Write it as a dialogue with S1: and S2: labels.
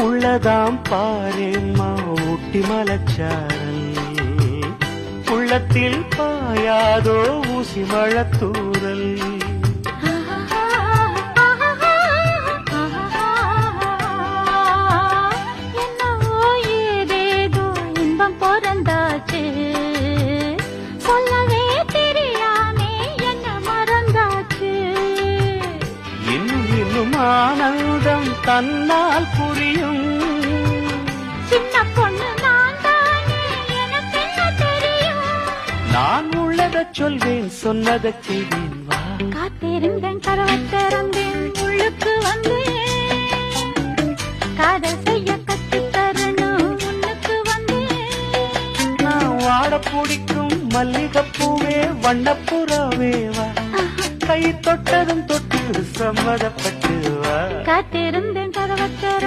S1: உள்ளதாம் பாரேம்மா ஊட்டி மலச்சாரல், உள்ளத்தில் பாயாதோ ஊசி மழத்தூரல்.
S2: என்னவோ ஏதேதோ இன்பம் பிறந்தாச்சு, சொல்லவே தெரியாமே என்ன மறந்தாச்சு.
S1: இன்னும் இன்னும் ஆனந்தம் தன்னால் புரியும்.
S2: சின்ன பொண்ணு நான் தானே, எனக்கு என்ன தெரியும்.
S1: நான் உள்ளதைச் சொல்வேன், சொன்னதைச் செய்வேன். வா,
S2: காத்திருந்தேன், கதவை திறந்தேன், உள்ளுக்கு வந்தேன். காதல் செய்ய கற்றுத் தரணும், உன்னுக்கு வந்தேன்.
S1: நான் வாட பிடிக்கும் மல்லிகைப்பூவே வண்ணப்புறாவே வா, கை தொட்டதும் தொட்டு சம்மதப்பட்டு வா.
S2: காத்திருந்தேன், கதவை திறந்தேன்.